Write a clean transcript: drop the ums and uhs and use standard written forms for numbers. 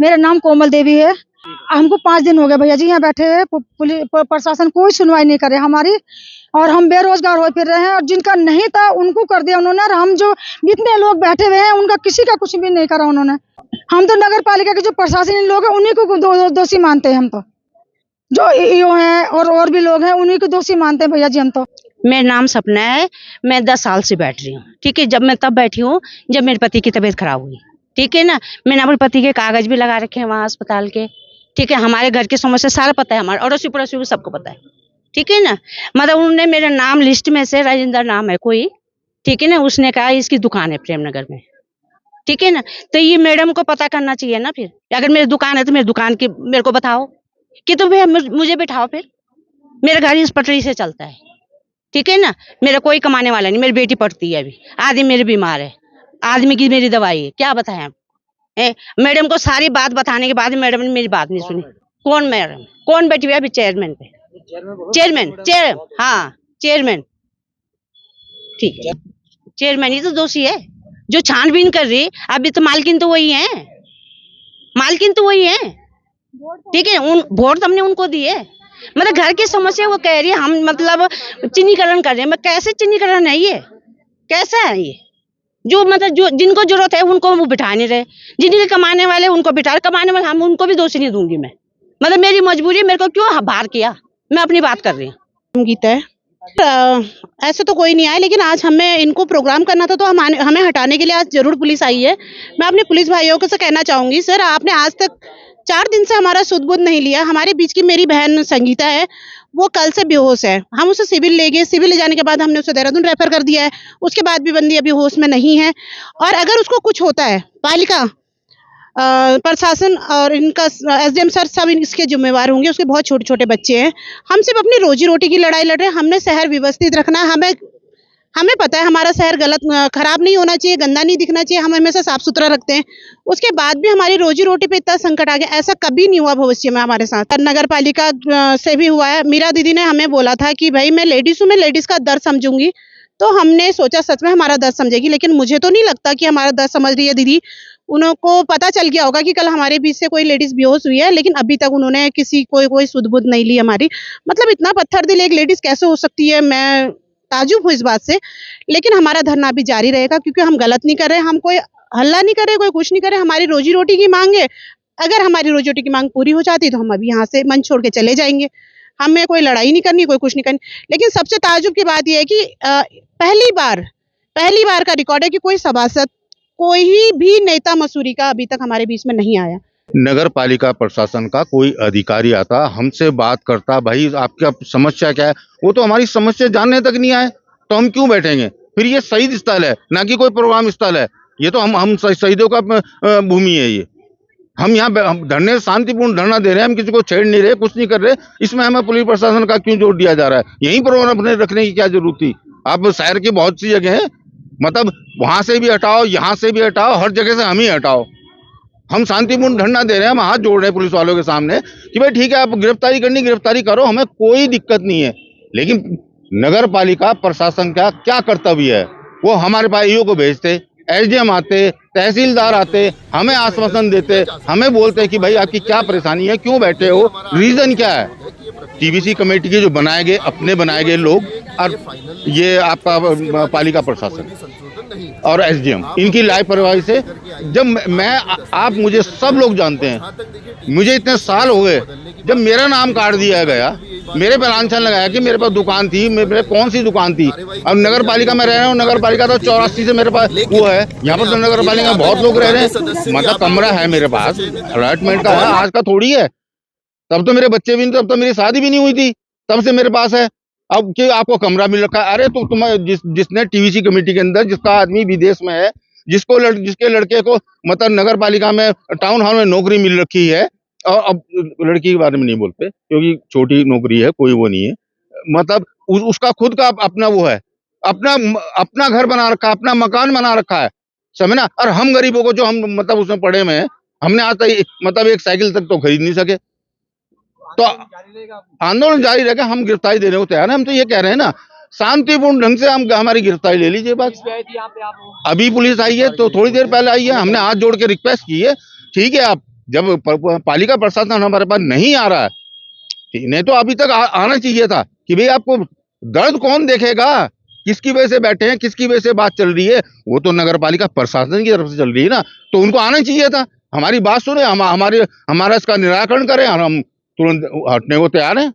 मेरा नाम कोमल देवी है। हमको 5 दिन हो गए भैया जी यहाँ बैठे हैं। पुलिस प्रशासन कोई सुनवाई नहीं करे हमारी, और हम बेरोजगार हो फिर रहे हैं। और जिनका नहीं था उनको कर दिया उन्होंने, और हम जो जितने लोग बैठे हुए हैं उनका किसी का कुछ भी नहीं करा उन्होंने। हम तो नगर पालिका के जो प्रशासनिक लोग हैं उन्हीं को दोषी मानते हैं। हम तो जो ईओ हैं और भी लोग हैं उन्हीं को दोषी मानते हैं भैया जी हम तो। मेरा नाम सपना है, मैं 10 साल से बैठ रही हूँ। ठीक है, जब मैं तब बैठी हूँ जब मेरे पति की तबीयत खराब हुई। ठीक है ना, मैंने अपने पति के कागज भी लगा रखे हैं वहाँ अस्पताल के। ठीक है, हमारे घर की समस्या सारा पता है, हमारे अड़ोसी पड़ोसी को सबको पता है। ठीक है ना, मतलब उन्होंने मेरा नाम लिस्ट में से राजेंद्र नाम है कोई, ठीक है ना, उसने कहा इसकी दुकान है प्रेमनगर में। ठीक है ना, तो ये मैडम को पता करना चाहिए ना। फिर अगर मेरी दुकान है तो मेरी दुकान की मेरे को बताओ कि तो भैया मुझे बिठाओ। फिर मेरा घर इस पटरी से चलता है। ठीक है ना, मेरा कोई कमाने वाला नहीं, मेरी बेटी पढ़ती है अभी, आदमी मेरे बीमार है, आदमी की मेरी दवाई है, क्या बताएं हम। मैडम को सारी बात बताने के बाद मैडम ने मेरी बात नहीं सुनी। कौन मैडम, कौन बैठी हुई है अभी चेयरमैन पे? चेयरमैन हाँ चेयरमैन। ठीक है, चेयरमैन ही तो दोषी है जो छानबीन कर रही। अभी तो मालकिन तो वही है, मालकिन तो वही है। ठीक है, वोट हमने उनको दिए, मतलब घर की समस्या वो कह रही है हम मतलब चिन्हीकरण कर रहे हैं। मैं कैसे चिन्हीकरण है ये, कैसा है ये? जो मतलब जो जिनको जरूरत है उनको वो बिठा नहीं रहे, जिनके कमाने वाले उनको बिठा, कमाने वाले हम उनको भी दोषी नहीं दूंगी मैं। मतलब मेरी मजबूरी, मेरे को क्यों बाहर किया, मैं अपनी बात कर रही हूँ। गीता है, ऐसे तो कोई नहीं आया, लेकिन आज हमें इनको प्रोग्राम करना था तो हमें हटाने के लिए आज जरूर पुलिस आई है। मैं अपने पुलिस भाइयों को से कहना चाहूंगी, सर आपने आज तक 4 दिन से हमारा सुध बुध नहीं लिया। हमारे बीच की मेरी बहन संगीता है, वो कल से बेहोश है। हम उसे सिविल ले गए, सिविल ले जाने के बाद हमने उसे देहरादून रेफर कर दिया है। उसके बाद भी बंदी अभी होश में नहीं है। और अगर उसको कुछ होता है, पालिका प्रशासन और इनका एसडीएम सर सब इसके जिम्मेवार होंगे। उसके बहुत छोटे छोटे बच्चे हैं। हम सिर्फ अपनी रोजी रोटी की लड़ाई लड़ रहे हैं। हमने शहर व्यवस्थित रखना है। हमें पता है हमारा शहर खराब नहीं होना चाहिए, गंदा नहीं दिखना चाहिए। हम हमेशा साफ सुथरा रखते हैं। उसके बाद भी हमारी रोजी रोटी पे इतना संकट आ गया, ऐसा कभी नहीं हुआ भविष्य में हमारे साथ। नगर पालिका से भी हुआ है। मीरा दीदी ने हमें बोला था कि भाई मैं लेडीज हूँ, मैं लेडीज का दर्द समझूंगी। तो हमने सोचा सच में हमारा दर्द समझेगी, लेकिन मुझे तो नहीं लगता कि हमारा दर्द समझ रही है दीदी। उनको पता चल गया होगा कि कल हमारे बीच से कोई लेडीज बेहोश हुई है, लेकिन अभी तक उन्होंने कोई सुध बुध नहीं ली हमारी। मतलब इतना पत्थर दिल एक लेडीज कैसे हो सकती है, मैं ताजुब हूँ इस बात से। लेकिन हमारा धरना भी जारी रहेगा, क्योंकि हम गलत नहीं कर रहे, हम कोई हल्ला नहीं कर रहे, कोई कुछ नहीं कर रहे। हमारी रोजी रोटी की मांग है। अगर हमारी रोजी रोटी की मांग पूरी हो जाती तो हम अभी यहाँ से मंच छोड़ के चले जाएंगे। हमें कोई लड़ाई नहीं करनी, कोई कुछ नहीं करनी। लेकिन सबसे ताजुब की बात यह है कि पहली बार का रिकॉर्ड है कि कोई सभासद, कोई भी नेता मसूरी का अभी तक हमारे बीच में नहीं आया। नगर पालिका प्रशासन का कोई अधिकारी आता, हमसे बात करता, भाई आपका समस्या क्या है, वो तो हमारी समस्या जानने तक नहीं आए, तो हम क्यों बैठेंगे? फिर ये शहीद स्थल है, ना कि कोई प्रोग्राम स्थल है। ये तो हम शहीदों का भूमि है। ये हम यहाँ धरने, शांतिपूर्ण धरना दे रहे हैं, हम किसी को छेड़ नहीं रहे, कुछ नहीं कर रहे। इसमें हमें पुलिस प्रशासन का क्यों जोर दिया जा रहा है? यही प्रोग्राम अपने रखने की क्या जरूरत थी? आप शहर की बहुत सी जगह है, मतलब वहां से भी हटाओ, यहाँ से भी हटाओ, हर जगह से हम ही हटाओ। हम शांतिपूर्ण धरना दे रहे हैं, हम हाथ जोड़ रहे हैं पुलिस वालों के सामने कि भाई ठीक है, आप गिरफ्तारी करनी गिरफ्तारी करो, हमें कोई दिक्कत नहीं है। लेकिन नगर पालिका प्रशासन का क्या कर्तव्य है? वो हमारे पास ईओ को भेजते, एसडीएम आते, तहसीलदार आते, हमें आश्वासन देते, हमें बोलते कि भाई आपकी क्या परेशानी है, क्यों बैठे हो, रीजन क्या है। टीबीसी कमेटी के जो बनाए गए, अपने बनाए गए लोग, और ये आपका पालिका प्रशासन और एसडीएम, इनकी लापरवाही से, जब आप मुझे सब लोग जानते हैं, मुझे इतने साल हो गए, जब मेरा नाम काट दिया गया, मेरे पे लांछन लगाया कि मेरे पास दुकान थी, मेरे कौन सी दुकान थी। अब नगर पालिका में रह रहा हूँ, नगर पालिका तो 84 से मेरे पास वो है। यहाँ पर तो नगर पालिका में बहुत लोग रह रहे हैं, मतलब कमरा है मेरे पास, अलॉटमेंट का है, आज का थोड़ी है। तब तो मेरे बच्चे भी नहीं, तब तो मेरी शादी भी नहीं हुई थी, तब से मेरे पास है। अब कि आपको कमरा मिल रखा है? अरे तो जिसने टीवीसी कमेटी के अंदर, जिसका आदमी विदेश में है, जिसके लड़के को मतलब नगर पालिका में टाउन हॉल में नौकरी मिल रखी है, और अब लड़की के बारे में नहीं बोलते क्योंकि छोटी नौकरी है, कोई वो नहीं है, मतलब उसका खुद का अपना वो है, अपना घर बना रखा है, अपना मकान बना रखा है, समझे ना। और हम गरीबों को, जो हम मतलब उसमें पड़े में है, हमने आज तक मतलब एक साइकिल तक तो खरीद नहीं सके। तो आंदोलन जारी रहेगा, हम गिरफ्तारी देने को तैयार है। हम तो ये कह रहे हैं ना, शांतिपूर्ण ढंग से हम हमारी गिरफ्तारी ले लीजिए बस। अभी पुलिस आई है, तो थोड़ी देर पहले आई है, हमने हाथ जोड़ के रिक्वेस्ट की है, ठीक है आप जब पालिका प्रशासन हमारे पास नहीं आ रहा है, नहीं तो अभी तक आना चाहिए था कि भाई आपको दर्द कौन देखेगा, किसकी वजह से बैठे हैं, किसकी वजह से बात चल रही है, वो तो नगर पालिका प्रशासन की तरफ से चल रही है ना, तो उनको आना चाहिए था, हमारी बात सुने, हमारा इसका निराकरण करें और हम तुरंत हटने को तैयार हैं।